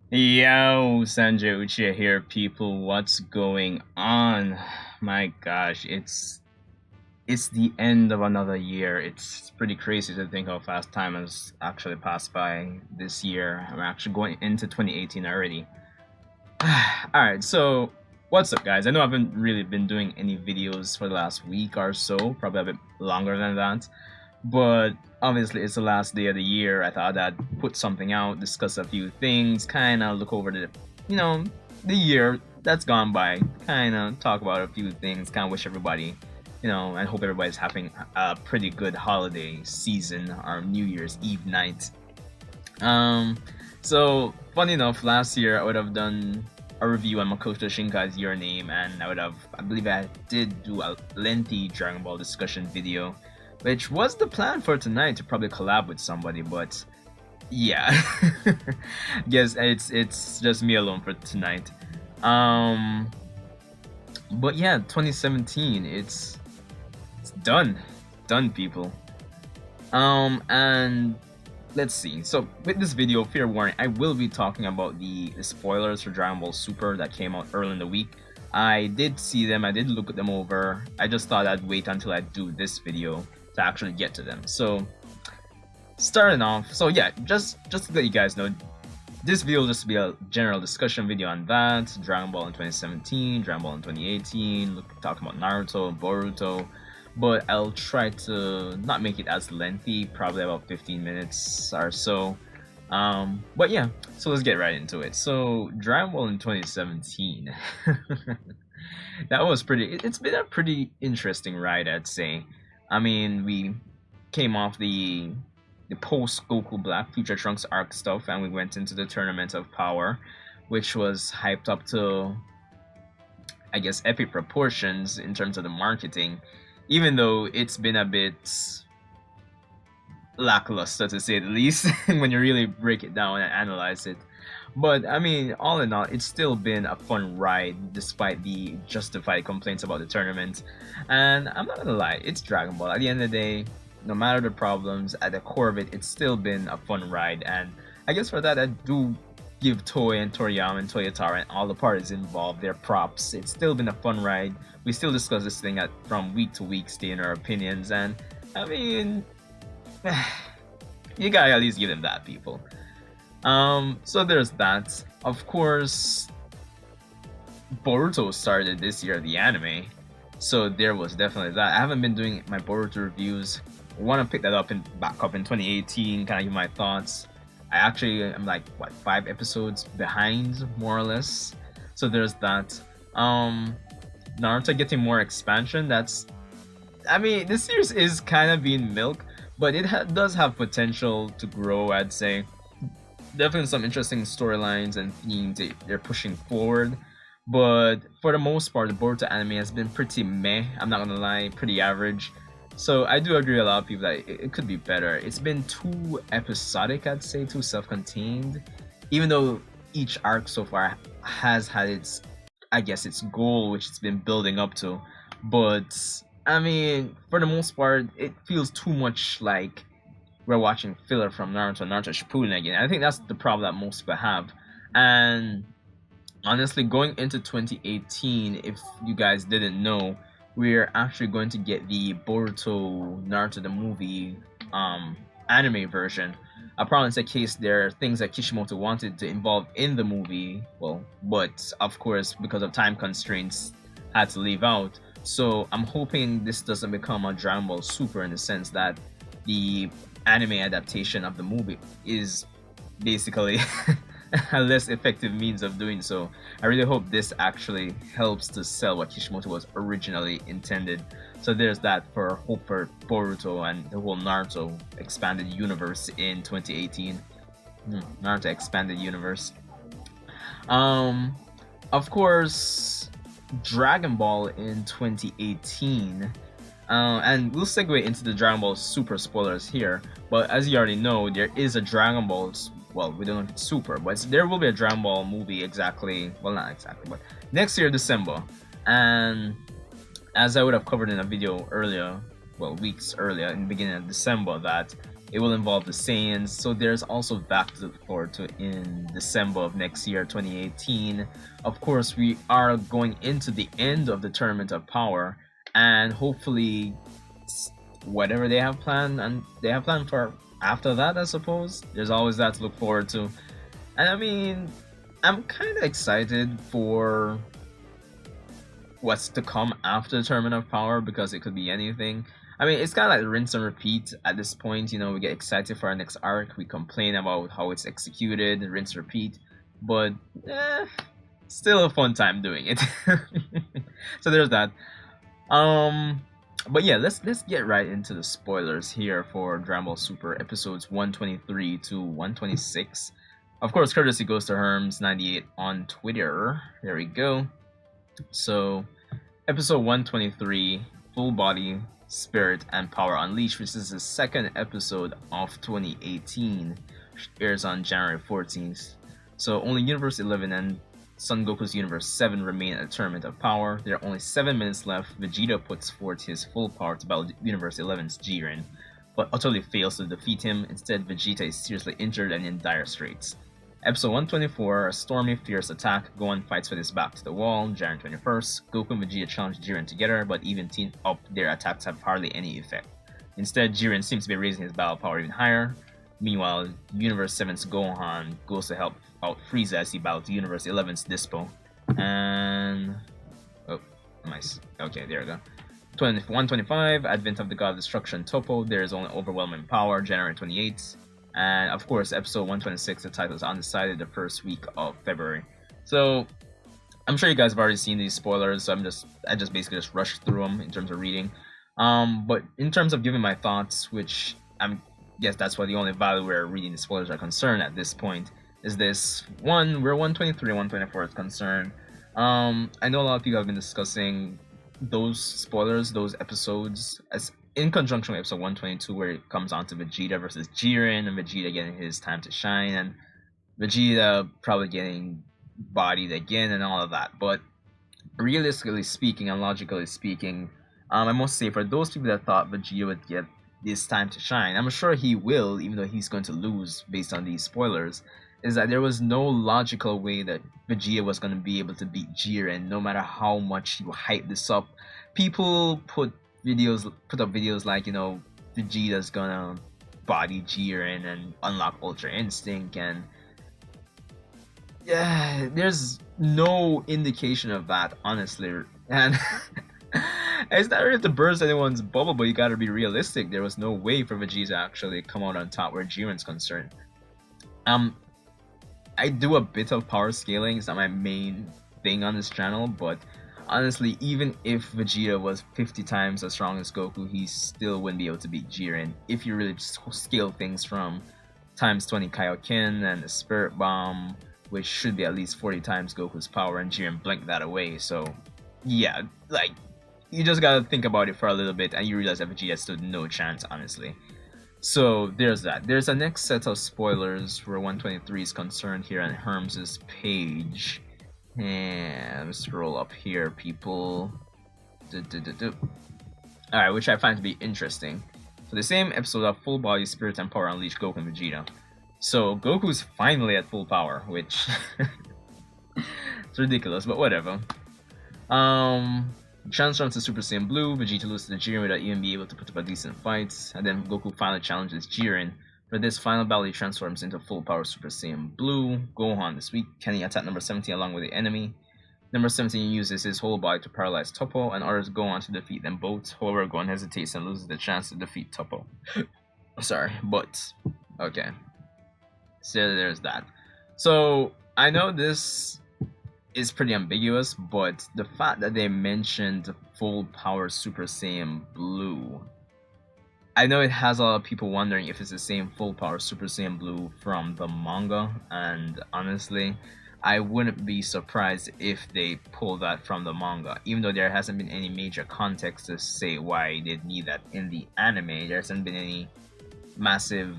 Yo, Sanjay Uchiha here, people. What's going on? My gosh, it's the end of another year. It's pretty crazy to think how fast time has actually passed by this year. I'm actually going into 2018 already. All right, so what's up, guys? I know I haven't really been doing any videos for the last week or so, probably a bit longer than that. But obviously, it's the last day of the year. I thought I'd put something out, discuss a few things, kind of look over you know, the year that's gone by, kind of talk about a few things, kind of wish everybody, and hope everybody's having a pretty good holiday season or New Year's Eve night. Um, so funny enough, last year I would have done a review on Makoto Shinkai's Your Name, and I believe I did do a lengthy Dragon Ball discussion video, which was the plan for tonight to probably collab with somebody, but yeah, guess it's just me alone for tonight. Um, but yeah, 2017, it's done, people. And let's see. So with this video, fair warning, I will be talking about the spoilers for Dragon Ball Super that came out early in the week. I did see them, I did look at them over. I just thought I'd wait until I do this video to actually get to them. So starting off, so yeah, just to let you guys know, this video will just be a general discussion video on that, Dragon Ball in 2017, Dragon Ball in 2018, talking about Naruto, Boruto, but I'll try to not make it as lengthy, probably about 15 minutes or so. But yeah, so let's get right into it. So Dragon Ball in 2017, that was it's been a pretty interesting ride, I'd say. I mean, we came off the post Goku Black Future Trunks arc stuff, and we went into the Tournament of Power, which was hyped up to, I guess, epic proportions in terms of the marketing, even though it's been a bit lackluster to say the least when you really break it down and analyze it. But I mean, all in all, it's still been a fun ride despite the justified complaints about the tournament. And I'm not gonna lie, it's Dragon Ball. At the end of the day, no matter the problems, at the core of it, it's still been a fun ride. And I guess for that, I do give Toei and Toriyama and Toyotaro and all the parties involved their props. It's still been a fun ride. We still discuss this thing from week to week, stay in our opinions. And I mean, you gotta at least give them that, people. So there's that. Of course, Boruto started this year, the anime. So there was definitely that. I haven't been doing my Boruto reviews. I want to pick that up and back up in 2018, kind of give my thoughts. I actually am like what 5 episodes behind, more or less. So there's that. Naruto getting more expansion. I mean, this series is kind of being milked, but it does have potential to grow, I'd say. Definitely some interesting storylines and themes they're pushing forward. But for the most part, the Boruto anime has been pretty meh. I'm not gonna lie, pretty average. So I do agree with a lot of people that it could be better. It's been too episodic, I'd say, too self-contained. Even though each arc so far has had its, I guess, its goal, which it's been building up to. But I mean, for the most part, it feels too much like we're watching filler from Naruto Shippuden again. I think that's the problem that most people have. And honestly, going into 2018, if you guys didn't know, we're actually going to get the Boruto Naruto the movie anime version. I promise the case there are things that Kishimoto wanted to involve in the movie, well, but of course because of time constraints had to leave out. So I'm hoping this doesn't become a Dragon Ball Super in the sense that the anime adaptation of the movie is basically a less effective means of doing so. I really hope this actually helps to sell what Kishimoto was originally intended. So there's that for hope for Boruto and the whole Naruto expanded universe in 2018. Naruto expanded universe. Of course, Dragon Ball in 2018. And we'll segue into the Dragon Ball Super spoilers here. But as you already know, there is a Dragon Ball. Well, we don't know if it's Super, but there will be a Dragon Ball movie exactly. Well, not exactly, but next year, December. And as I would have covered in a video earlier, well, weeks earlier, in the beginning of December, that It will involve the Saiyans, so there's also that to look forward to in December of next year, 2018. Of course, we are going into the end of the Tournament of Power, and hopefully, whatever they have planned, and they have planned for after that, I suppose. There's always that to look forward to. And I mean, I'm kind of excited for what's to come after the Tournament of Power because it could be anything. I mean, it's kind of like rinse and repeat at this point. You know, we get excited for our next arc, we complain about how it's executed, rinse, repeat, but still a fun time doing it. So there's that. But yeah, let's get right into the spoilers here for Dragon Ball Super episodes 123 to 126. Of course, courtesy goes to Herms98 on Twitter. There we go. So, episode 123, Full Body, Spirit, and Power Unleashed, which is the second episode of 2018, airs on January 14th. So, only Universe 11 and Son Goku's Universe 7 remain at the Tournament of Power. There are only 7 minutes left. Vegeta puts forth his full power to battle Universe 11's Jiren, but utterly fails to defeat him. Instead, Vegeta is seriously injured and in dire straits. Episode 124, a stormy, fierce attack. Gohan fights with his back to the wall. January 21st, Goku and Vegeta challenge Jiren together, but even teamed up, their attacks have hardly any effect. Instead, Jiren seems to be raising his battle power even higher. Meanwhile, Universe 7's Gohan goes to help out Frieza as he battles Universe 11's Dispo. And... oh, nice. Okay, there we go. 125, Advent of the God of Destruction Topo. There is only overwhelming power, January 28th. And of course, episode 126, the title is Undecided, the first week of February. So, I'm sure you guys have already seen these spoilers, so I just basically just rushed through them in terms of reading. But in terms of giving my thoughts, which I'm guess that's why the only value where reading the spoilers are concerned at this point, is this one, where 123 and 124 is concerned. I know a lot of people have been discussing those spoilers, those episodes, as in conjunction with episode 122, where it comes on to Vegeta versus Jiren, and Vegeta getting his time to shine, and Vegeta probably getting bodied again, and all of that. But realistically speaking and logically speaking, I must say, for those people that thought Vegeta would get this time to shine, I'm sure he will, even though he's going to lose based on these spoilers, is that there was no logical way that Vegeta was going to be able to beat Jiren, no matter how much you hype this up. People put up videos like, you know, Vegeta's gonna body Jiren and unlock Ultra Instinct, and yeah, there's no indication of that, honestly. And it's not really to burst anyone's bubble, but you gotta be realistic. There was no way for Vegeta to actually come out on top where Jiren's concerned. I do a bit of power scaling, it's not my main thing on this channel, but honestly, even if Vegeta was 50 times as strong as Goku, he still wouldn't be able to beat Jiren if you really just scale things from times 20 Kaioken and the Spirit Bomb, which should be at least 40 times Goku's power, and Jiren blinked that away. So yeah, like, you just gotta think about it for a little bit and you realize that Vegeta stood no chance, honestly. So there's that. There's a next set of spoilers where 123 is concerned here on Herms' page. And let's scroll up here, people. Alright, which I find to be interesting. So the same episode of Full Body, Spirit, and Power Unleashed Goku and Vegeta. So Goku's finally at full power, which it's ridiculous, but whatever. Transforms to Super Saiyan Blue, Vegeta loses to Jiren without even being able to put up a decent fight, and then Goku finally challenges Jiren. For this final battle, he transforms into full power Super Saiyan Blue. Gohan this week, can he attack number 17 along with the enemy? Number 17 uses his whole body to paralyze Toppo and orders Gohan to defeat them both. However, Gohan hesitates and loses the chance to defeat Toppo. Sorry, but okay. So there's that. So I know this is pretty ambiguous, but the fact that they mentioned full power Super Saiyan Blue, I know it has a lot of people wondering if it's the same full power Super Saiyan Blue from the manga, and honestly, I wouldn't be surprised if they pull that from the manga, even though there hasn't been any major context to say why they'd need that in the anime. There hasn't been any massive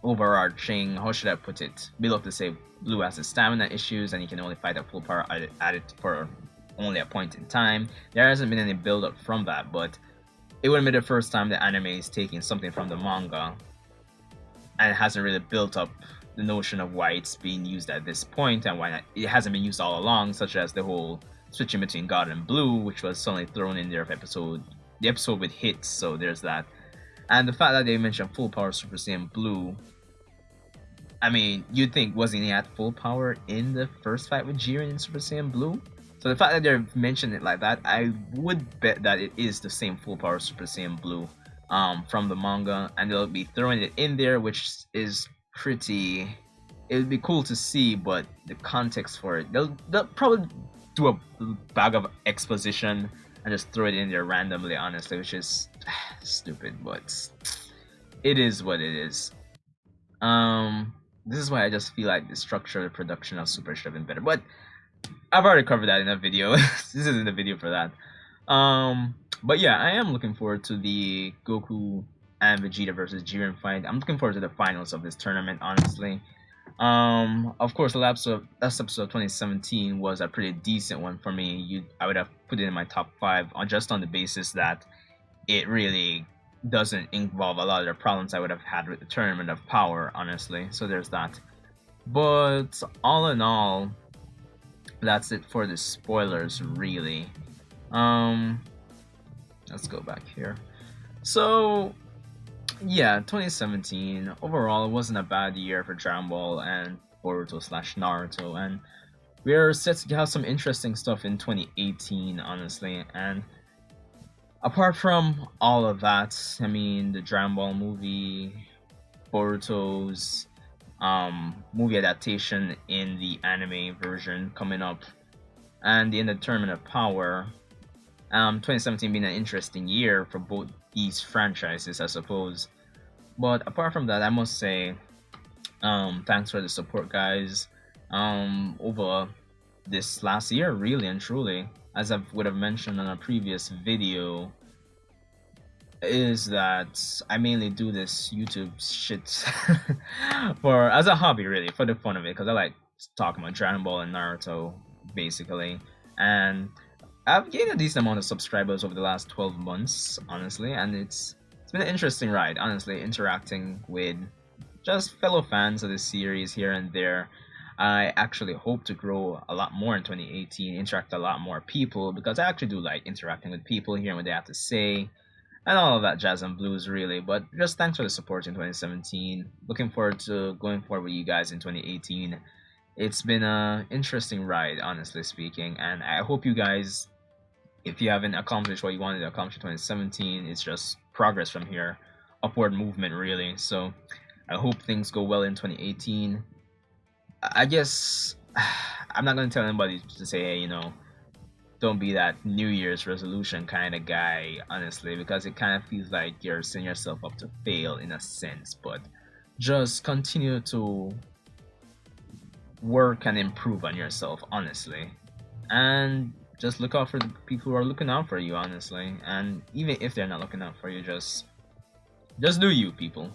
overarching, how should I put it, build up to say Blue has his stamina issues and he can only fight at full power at it for only a point in time. There hasn't been any build up from that, but it wouldn't be the first time the anime is taking something from the manga and it hasn't really built up the notion of why it's being used at this point and why not, it hasn't been used all along, such as the whole switching between God and Blue, which was suddenly thrown in there of the episode with hits. So there's that, and the fact that they mentioned full power Super Saiyan Blue. I mean, you'd think wasn't he at full power in the first fight with Jiren in Super Saiyan Blue? So the fact that they're mentioning it like that, I would bet that it is the same full power Super Saiyan Blue from the manga, and they'll be throwing it in there, which is pretty. It would be cool to see, but the context for it, they'll probably do a bag of exposition and just throw it in there randomly, honestly, which is stupid, but it is what it is. This is why I just feel like the structure of the production of Super should have been better, but I've already covered that in a video. This isn't the video for that. But yeah, I am looking forward to the Goku and Vegeta versus Jiren fight. I'm looking forward to the finals of this tournament, honestly. Of course, the last episode of 2017 was a pretty decent one for me. I would have put it in my top 5 on just on the basis that it really doesn't involve a lot of the problems I would have had with the Tournament of Power, honestly. So there's that. But all in all, that's it for the spoilers, really. Let's go back here. So yeah, 2017 overall, it wasn't a bad year for Dragon Ball and Boruto/Naruto, and we're set to have some interesting stuff in 2018, honestly. And apart from all of that, I mean, the Dragon Ball movie, Boruto's movie adaptation in the anime version coming up, and the end of Tournament of Power. 2017 being an interesting year for both these franchises, I suppose. But apart from that, I must say, thanks for the support, guys, over this last year, really and truly. As I would have mentioned on a previous video, is that I mainly do this YouTube shit for as a hobby, really, for the fun of it, because I like talking about Dragon Ball and Naruto, basically. And I've gained a decent amount of subscribers over the last 12 months, honestly, and it's been an interesting ride, honestly, interacting with just fellow fans of the series here and there. I actually hope to grow a lot more in 2018, interact with a lot more people, because I actually do like interacting with people, hearing what they have to say, and all of that jazz and blues, really. But just thanks for the support in 2017. Looking forward to going forward with you guys in 2018. It's been an interesting ride, honestly speaking, and I hope you guys, if you haven't accomplished what you wanted to accomplish in 2017, it's just progress from here, upward movement, really. So I hope things go well in 2018. I guess I'm not going to tell anybody to say, hey, don't be that New Year's resolution kind of guy, honestly, because it kind of feels like you're setting yourself up to fail in a sense. But just continue to work and improve on yourself, honestly, and just look out for the people who are looking out for you, honestly. And even if they're not looking out for you, just do you, people.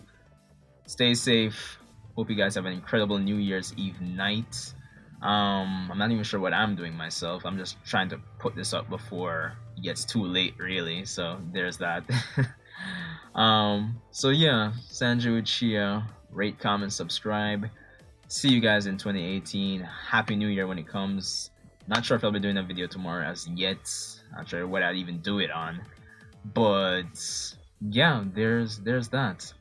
Stay safe. Hope you guys have an incredible New Year's Eve night. I'm not even sure what I'm doing myself. I'm just trying to put this up before it gets too late, really. So there's that. So yeah, Sanju Uchiha, rate, comment, subscribe. See you guys in 2018. Happy New Year when it comes. Not sure if I'll be doing a video tomorrow as yet. Not sure what I'd even do it on. But yeah, there's that.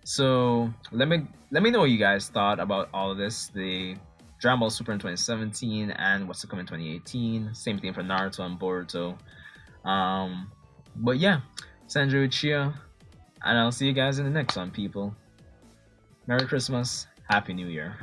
So let me know what you guys thought about all of this. The Dragon Ball Super in 2017 and what's to come in 2018. Same thing for Naruto and Boruto. But yeah, Sanju Uchiha, and I'll see you guys in the next one, people. Merry Christmas, Happy New Year.